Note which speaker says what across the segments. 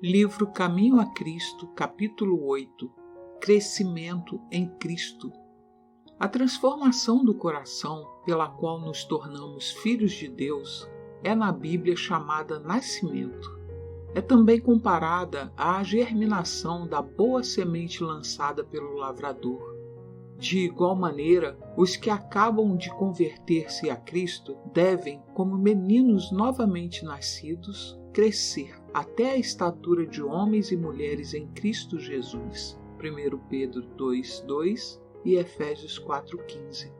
Speaker 1: Livro Caminho a Cristo, capítulo 8. Crescimento em Cristo. A transformação do coração, pela qual nos tornamos filhos de Deus, é na Bíblia chamada nascimento. É também comparada à germinação da boa semente lançada pelo lavrador. De igual maneira, os que acabam de converter-se a Cristo devem, como meninos novamente nascidos, crescer até a estatura de homens e mulheres em Cristo Jesus. 1 Pedro 2:2 e Efésios 4:15.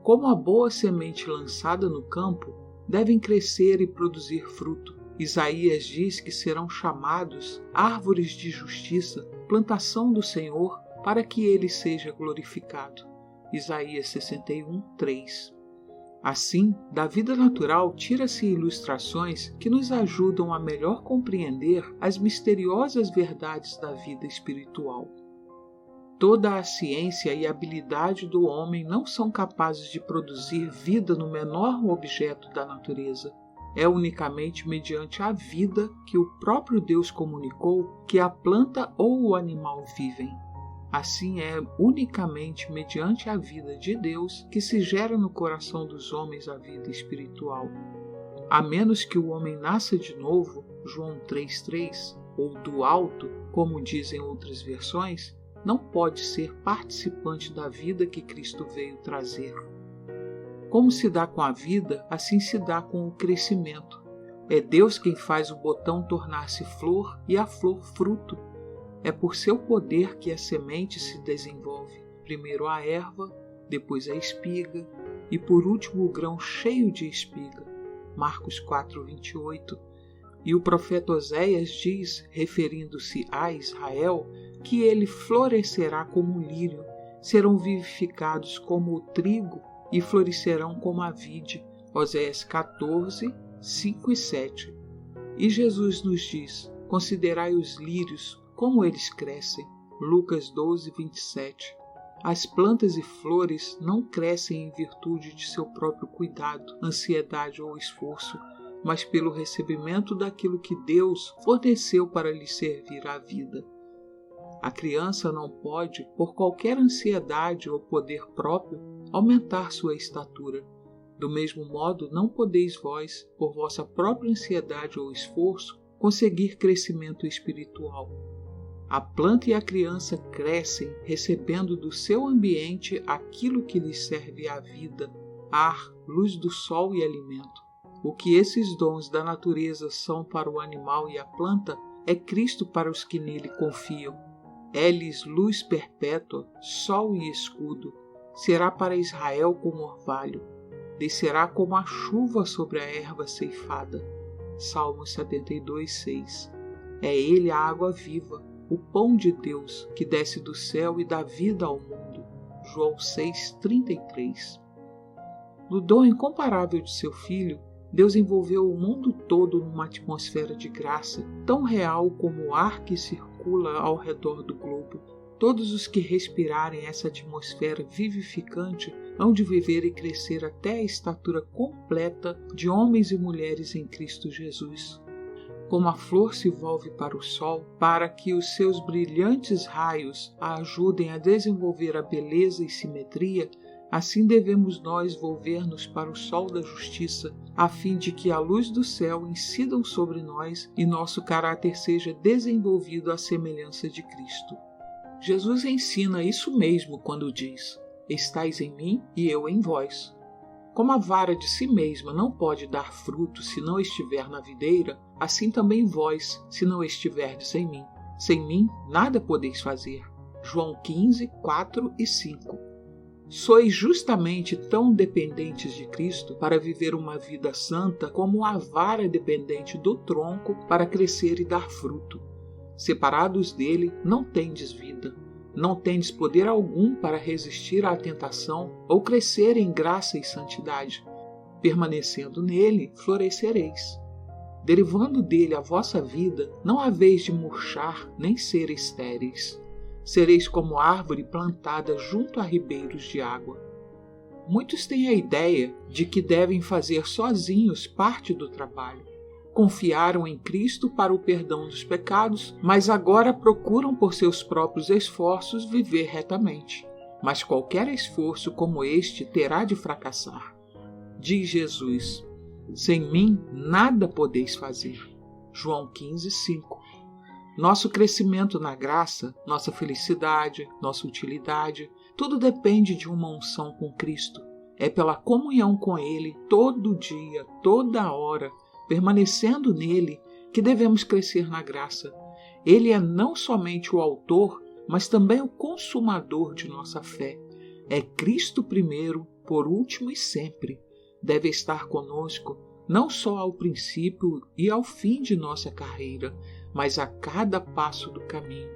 Speaker 1: Como a boa semente lançada no campo, devem crescer e produzir fruto. Isaías diz que serão chamados árvores de justiça, plantação do Senhor, para que ele seja glorificado. Isaías 61:3. Assim, da vida natural tira-se ilustrações que nos ajudam a melhor compreender as misteriosas verdades da vida espiritual. Toda a ciência e habilidade do homem não são capazes de produzir vida no menor objeto da natureza. É unicamente mediante a vida que o próprio Deus comunicou que a planta ou o animal vivem. Assim é unicamente mediante a vida de Deus que se gera no coração dos homens a vida espiritual. A menos que o homem nasça de novo, João 3:3, ou do alto, como dizem outras versões, não pode ser participante da vida que Cristo veio trazer. Como se dá com a vida, assim se dá com o crescimento. É Deus quem faz o botão tornar-se flor e a flor fruto. É por seu poder que a semente se desenvolve. Primeiro a erva, depois a espiga e por último o grão cheio de espiga. Marcos 4:28. E o profeta Oséias diz, referindo-se a Israel, que ele florescerá como o lírio, serão vivificados como o trigo e florescerão como a vide. Oséias 14:5 e 7. E Jesus nos diz, considerai os lírios, como eles crescem. Lucas 12:27. As plantas e flores não crescem em virtude de seu próprio cuidado, ansiedade ou esforço, mas pelo recebimento daquilo que Deus forneceu para lhes servir à vida. A criança não pode, por qualquer ansiedade ou poder próprio, aumentar sua estatura. Do mesmo modo, não podeis vós, por vossa própria ansiedade ou esforço, conseguir crescimento espiritual. A planta e a criança crescem recebendo do seu ambiente aquilo que lhes serve à vida, ar, luz do sol e alimento. O que esses dons da natureza são para o animal e a planta é Cristo para os que nele confiam. É-lhes luz perpétua, sol e escudo. Será para Israel como orvalho. Descerá como a chuva sobre a erva ceifada. Salmos 72:6. É ele a água viva, o pão de Deus que desce do céu e dá vida ao mundo. João 6:33. No dom incomparável de seu Filho, Deus envolveu o mundo todo numa atmosfera de graça, tão real como o ar que circula ao redor do globo. Todos os que respirarem essa atmosfera vivificante hão de viver e crescer até a estatura completa de homens e mulheres em Cristo Jesus. Como a flor se volve para o sol, para que os seus brilhantes raios a ajudem a desenvolver a beleza e simetria, assim devemos nós volver-nos para o sol da justiça, a fim de que a luz do céu incidam sobre nós e nosso caráter seja desenvolvido à semelhança de Cristo. Jesus ensina isso mesmo quando diz: estais em mim e eu em vós. Como a vara de si mesma não pode dar fruto se não estiver na videira, assim também vós, se não estiverdes em mim. Sem mim, nada podeis fazer. João 15:4 e 5. Sois justamente tão dependentes de Cristo para viver uma vida santa como a vara é dependente do tronco para crescer e dar fruto. Separados dele, não tendes vida. Não tendes poder algum para resistir à tentação ou crescer em graça e santidade. Permanecendo nele, florescereis. Derivando dele a vossa vida, não haveis de murchar nem ser estéreis. Sereis como árvore plantada junto a ribeiros de água. Muitos têm a ideia de que devem fazer sozinhos parte do trabalho. confiaram em Cristo para o perdão dos pecados, mas agora procuram por seus próprios esforços viver retamente. Mas qualquer esforço como este terá de fracassar. Diz Jesus: sem mim nada podeis fazer. João 15:5. Nosso crescimento na graça, nossa felicidade, nossa utilidade, tudo depende de uma unção com Cristo. É pela comunhão com Ele, todo dia, toda hora, permanecendo nele, que devemos crescer na graça. Ele é não somente o autor, mas também o consumador de nossa fé. É Cristo primeiro, por último e sempre. Deve estar conosco, não só ao princípio e ao fim de nossa carreira, mas a cada passo do caminho.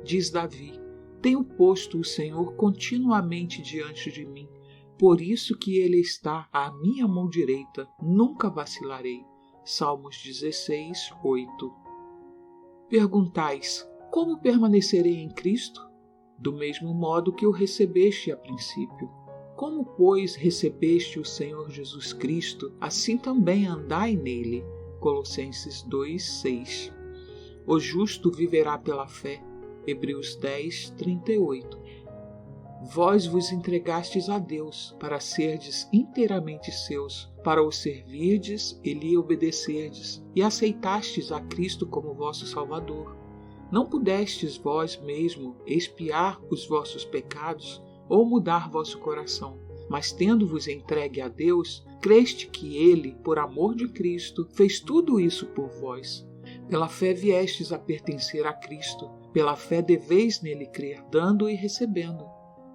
Speaker 1: Diz Davi: tenho posto o Senhor continuamente diante de mim, por isso que Ele está à minha mão direita, nunca vacilarei. Salmos 16:8. Perguntais: como permanecerei em Cristo? Do mesmo modo que o recebeste a princípio. Como, pois, recebeste o Senhor Jesus Cristo, assim também andai nele. Colossenses 2:6. O justo viverá pela fé. Hebreus 10:38. Vós vos entregastes a Deus, para serdes inteiramente seus, para o servirdes e lhe obedecerdes, e aceitastes a Cristo como vosso Salvador. Não pudestes vós mesmo expiar os vossos pecados ou mudar vosso coração, mas tendo-vos entregue a Deus, creste que Ele, por amor de Cristo, fez tudo isso por vós. Pela fé viestes a pertencer a Cristo, pela fé deveis nele crer, dando e recebendo.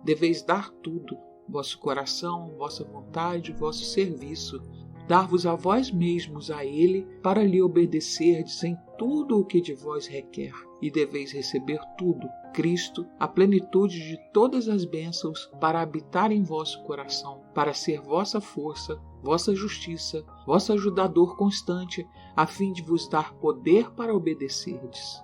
Speaker 1: Deveis dar tudo, vosso coração, vossa vontade, vosso serviço, dar-vos a vós mesmos a Ele, para lhe obedecerdes em tudo o que de vós requer, e deveis receber tudo, Cristo, a plenitude de todas as bênçãos, para habitar em vosso coração, para ser vossa força, vossa justiça, vosso ajudador constante, a fim de vos dar poder para obedecerdes.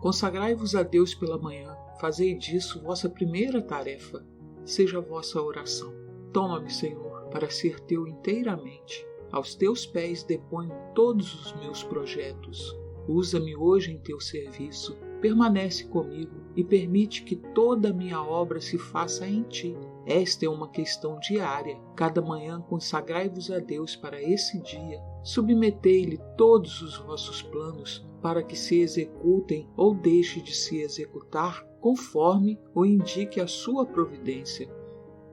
Speaker 1: Consagrai-vos a Deus pela manhã, fazei disso vossa primeira tarefa, seja a vossa oração. Toma-me, Senhor, para ser teu inteiramente. Aos teus pés deponho todos os meus projetos. Usa-me hoje em teu serviço. Permanece comigo e permite que toda a minha obra se faça em ti. Esta é uma questão diária. Cada manhã consagrai-vos a Deus para esse dia. Submetei-lhe todos os vossos planos para que se executem ou deixe de se executar conforme o indique a sua providência.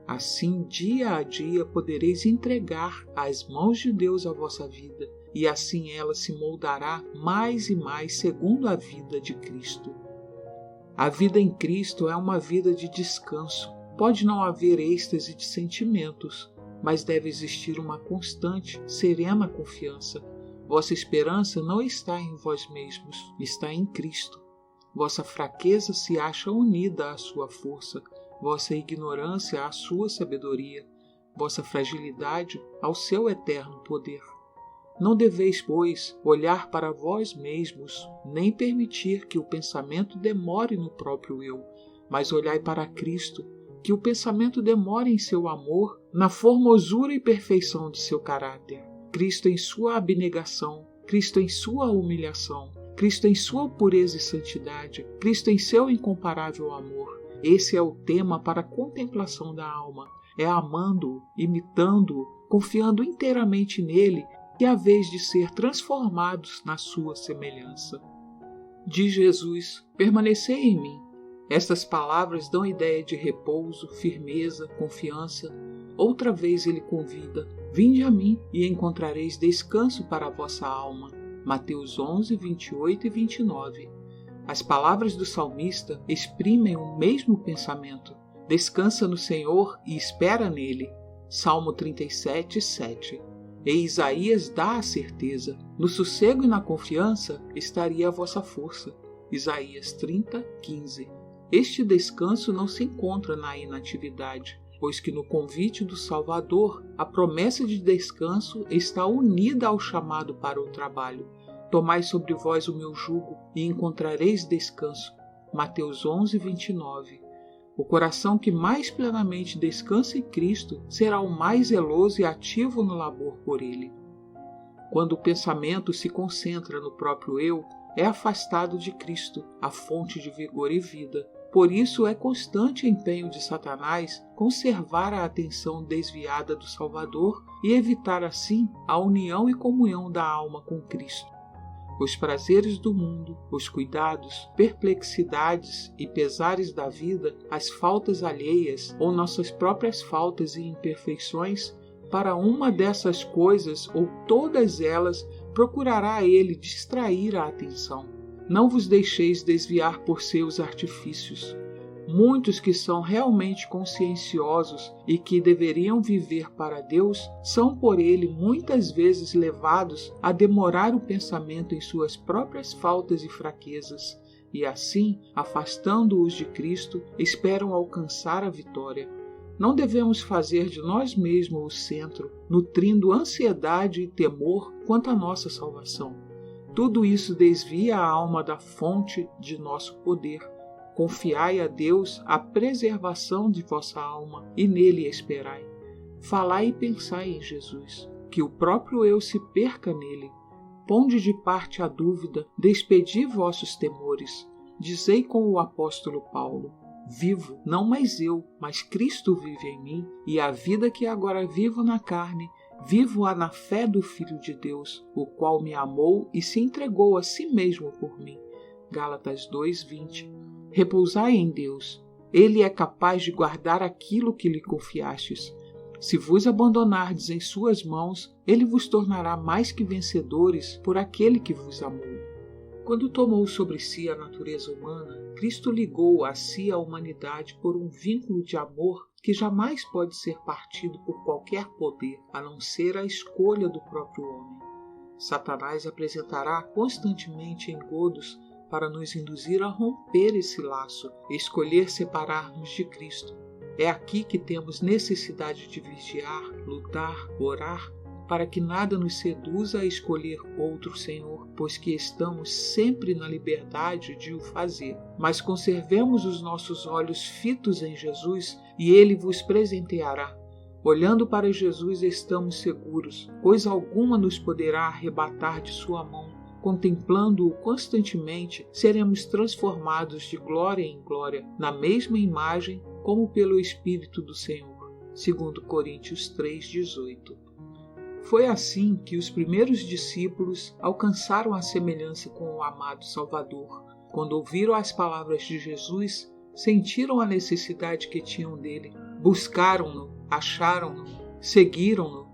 Speaker 1: Assim, dia a dia, podereis entregar às mãos de Deus a vossa vida, e assim ela se moldará mais e mais segundo a vida de Cristo. A vida em Cristo é uma vida de descanso. Pode não haver êxtase de sentimentos, mas deve existir uma constante, serena confiança. Vossa esperança não está em vós mesmos, está em Cristo. Vossa fraqueza se acha unida à sua força, vossa ignorância à sua sabedoria, vossa fragilidade ao seu eterno poder. Não deveis, pois, olhar para vós mesmos, nem permitir que o pensamento demore no próprio eu, mas olhai para Cristo, que o pensamento demore em seu amor, na formosura e perfeição de seu caráter. Cristo em sua abnegação, Cristo em sua humilhação, Cristo em sua pureza e santidade, Cristo em seu incomparável amor. Esse é o tema para a contemplação da alma. É amando-o, imitando-o, confiando inteiramente nele, que é a vez de ser transformados na sua semelhança. Diz Jesus: permanecei em mim. Estas palavras dão ideia de repouso, firmeza, confiança. Outra vez ele convida: vinde a mim e encontrareis descanso para a vossa alma. Mateus 11, 28 e 29. As palavras do salmista exprimem o mesmo pensamento. Descansa no Senhor e espera nele. Salmo 37, 7. E Isaías dá a certeza: no sossego e na confiança estaria a vossa força. Isaías 30, 15. Este descanso não se encontra na inatividade, pois que no convite do Salvador a promessa de descanso está unida ao chamado para o trabalho. Tomai sobre vós o meu jugo e encontrareis descanso. Mateus 11, 29. O coração que mais plenamente descansa em Cristo será o mais zeloso e ativo no labor por Ele. Quando o pensamento se concentra no próprio eu, é afastado de Cristo, a fonte de vigor e vida. Por isso é constante empenho de Satanás conservar a atenção desviada do Salvador e evitar assim a união e comunhão da alma com Cristo. Os prazeres do mundo, os cuidados, perplexidades e pesares da vida, as faltas alheias ou nossas próprias faltas e imperfeições, para uma dessas coisas ou todas elas procurará ele distrair a atenção. Não vos deixeis desviar por seus artifícios. Muitos que são realmente conscienciosos e que deveriam viver para Deus são por ele muitas vezes levados a demorar o pensamento em suas próprias faltas e fraquezas, e assim, afastando-os de Cristo, esperam alcançar a vitória. Não devemos fazer de nós mesmos o centro, nutrindo ansiedade e temor quanto à nossa salvação. Tudo isso desvia a alma da fonte de nosso poder. Confiai a Deus a preservação de vossa alma e nele esperai. Falai e pensai em Jesus, que o próprio eu se perca nele. Ponde de parte a dúvida, despedi vossos temores. Dizei com o apóstolo Paulo: vivo, não mais eu, mas Cristo vive em mim, e a vida que agora vivo na carne, vivo-a na fé do Filho de Deus, o qual me amou e se entregou a si mesmo por mim. Gálatas 2:20. Repousai em Deus. Ele é capaz de guardar aquilo que lhe confiastes. Se vos abandonardes em suas mãos, ele vos tornará mais que vencedores por aquele que vos amou. Quando tomou sobre si a natureza humana, Cristo ligou a si a humanidade por um vínculo de amor que jamais pode ser partido por qualquer poder, a não ser a escolha do próprio homem. Satanás apresentará constantemente engodos para nos induzir a romper esse laço e escolher separar-nos de Cristo. É aqui que temos necessidade de vigiar, lutar, orar, para que nada nos seduza a escolher outro Senhor, pois que estamos sempre na liberdade de o fazer. Mas conservemos os nossos olhos fitos em Jesus e Ele vos presenteará. Olhando para Jesus estamos seguros, coisa alguma nos poderá arrebatar de sua mão. Contemplando-o constantemente, seremos transformados de glória em glória, na mesma imagem, como pelo Espírito do Senhor. 2 Coríntios 3:18. Foi assim que os primeiros discípulos alcançaram a semelhança com o amado Salvador. Quando ouviram as palavras de Jesus, sentiram a necessidade que tinham dele, buscaram-no, acharam-no, seguiram-no.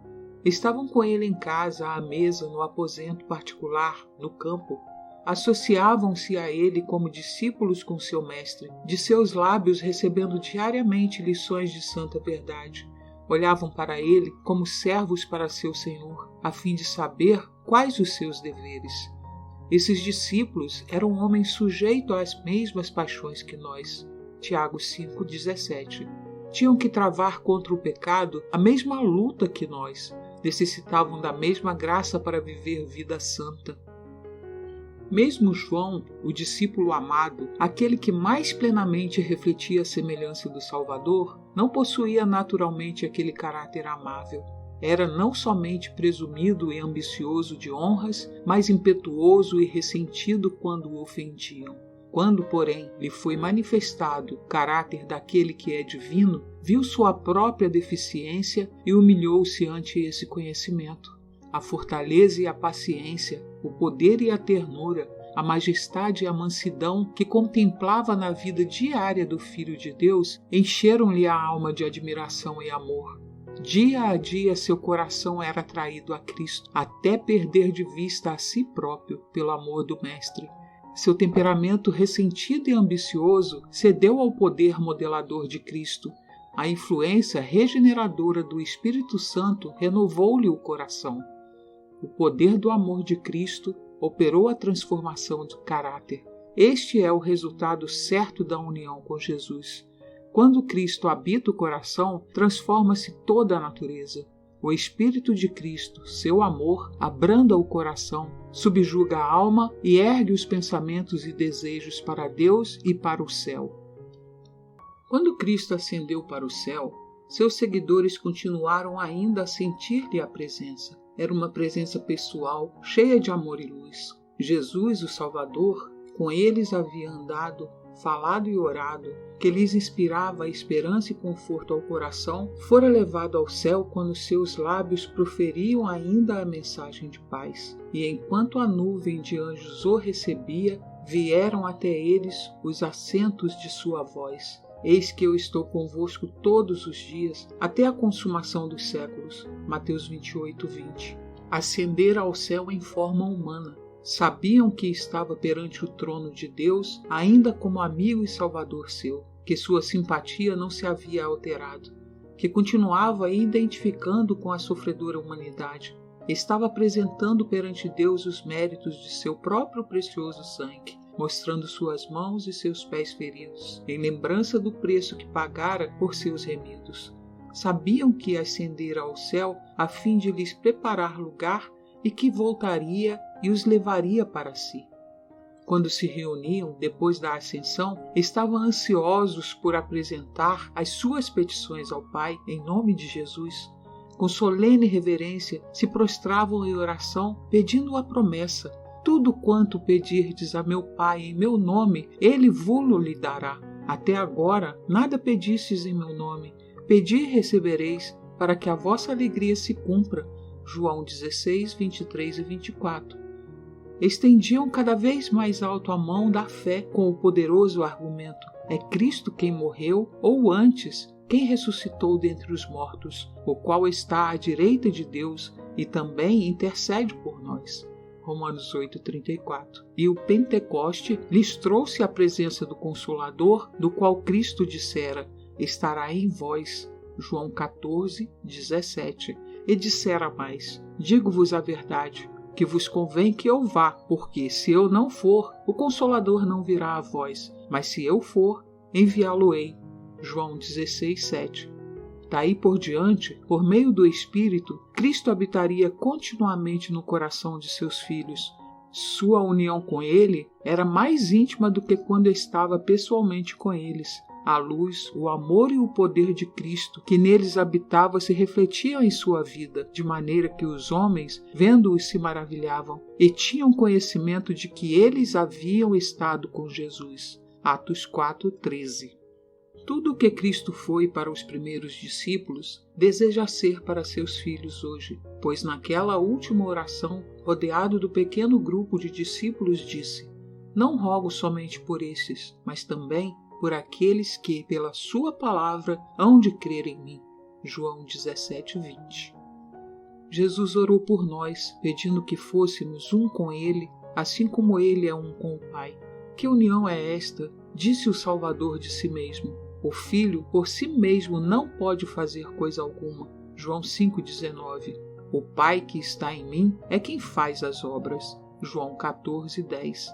Speaker 1: Estavam com ele em casa, à mesa, no aposento particular, no campo. Associavam-se a ele como discípulos com seu mestre, de seus lábios recebendo diariamente lições de santa verdade. Olhavam para ele como servos para seu Senhor, a fim de saber quais os seus deveres. Esses discípulos eram homens sujeitos às mesmas paixões que nós. Tiago 5:17. Tinham que travar contra o pecado a mesma luta que nós. Necessitavam da mesma graça para viver vida santa. Mesmo João, o discípulo amado, aquele que mais plenamente refletia a semelhança do Salvador, não possuía naturalmente aquele caráter amável. Era não somente presumido e ambicioso de honras, mas impetuoso e ressentido quando o ofendiam. Quando, porém, lhe foi manifestado o caráter daquele que é divino, viu sua própria deficiência e humilhou-se ante esse conhecimento. A fortaleza e a paciência, o poder e a ternura, a majestade e a mansidão que contemplava na vida diária do Filho de Deus encheram-lhe a alma de admiração e amor. Dia a dia seu coração era atraído a Cristo, até perder de vista a si próprio pelo amor do Mestre. Seu temperamento ressentido e ambicioso cedeu ao poder modelador de Cristo. A influência regeneradora do Espírito Santo renovou-lhe o coração. O poder do amor de Cristo operou a transformação do caráter. Este é o resultado certo da união com Jesus. Quando Cristo habita o coração, transforma-se toda a natureza. O Espírito de Cristo, seu amor, abranda o coração, subjuga a alma e ergue os pensamentos e desejos para Deus e para o céu. Quando Cristo ascendeu para o céu, seus seguidores continuaram ainda a sentir-lhe a presença. era uma presença pessoal, cheia de amor e luz. Jesus, o Salvador, com eles havia andado, falado e orado, que lhes inspirava a esperança e conforto ao coração, fora levado ao céu quando seus lábios proferiam ainda a mensagem de paz. E enquanto a nuvem de anjos o recebia, vieram até eles os acentos de sua voz. Eis que eu estou convosco todos os dias, até a consumação dos séculos. Mateus 28:20. Ascender ao céu em forma humana. Sabiam que estava perante o trono de Deus, ainda como amigo e salvador seu, que sua simpatia não se havia alterado, que continuava identificando com a sofredora humanidade. Estava apresentando perante Deus os méritos de seu próprio precioso sangue, mostrando suas mãos e seus pés feridos, em lembrança do preço que pagara por seus remidos. Sabiam que ascendera ao céu a fim de lhes preparar lugar e que voltaria e os levaria para si. Quando se reuniam depois da ascensão, estavam ansiosos por apresentar as suas petições ao Pai em nome de Jesus. Com solene reverência se prostravam em oração, pedindo a promessa: tudo quanto pedirdes a meu Pai em meu nome, ele vo-lo lhe dará. Até agora nada pedistes em meu nome. Pedi e recebereis, para que a vossa alegria se cumpra. João 16, 23 e 24. Estendiam cada vez mais alto a mão da fé com o poderoso argumento: é Cristo quem morreu, ou antes, quem ressuscitou dentre os mortos, o qual está à direita de Deus e também intercede por nós. Romanos 8,34. E o Pentecoste lhes trouxe a presença do Consolador, do qual Cristo dissera: estará em vós. João 14, 17. E dissera mais: digo-vos a verdade, que vos convém que eu vá, porque se eu não for, o Consolador não virá a vós, mas se eu for, enviá-lo-ei. João 16, 7. Daí por diante, por meio do Espírito, Cristo habitaria continuamente no coração de seus filhos. Sua união com ele era mais íntima do que quando estava pessoalmente com eles. A luz, o amor e o poder de Cristo que neles habitava se refletiam em sua vida, de maneira que os homens, vendo-os, se maravilhavam e tinham conhecimento de que eles haviam estado com Jesus. Atos 4:13. Tudo o que Cristo foi para os primeiros discípulos, deseja ser para seus filhos hoje, pois naquela última oração, rodeado do pequeno grupo de discípulos, disse: não rogo somente por estes, mas também por aqueles que, pela sua palavra, hão de crer em mim. João 17:20. Jesus orou por nós, pedindo que fôssemos um com ele, assim como ele é um com o Pai. Que união é esta? Disse o Salvador de si mesmo. O Filho, por si mesmo, não pode fazer coisa alguma. João 5,19. O Pai que está em mim é quem faz as obras. João 14:10.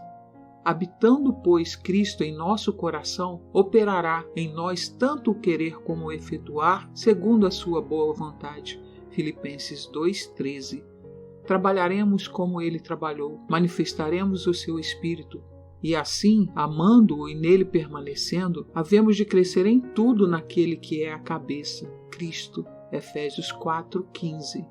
Speaker 1: Habitando, pois, Cristo em nosso coração, operará em nós tanto o querer como o efetuar, segundo a sua boa vontade. Filipenses 2:13. Trabalharemos como ele trabalhou, manifestaremos o seu Espírito, e assim, amando-o e nele permanecendo, havemos de crescer em tudo naquele que é a cabeça, Cristo. Efésios 4:15.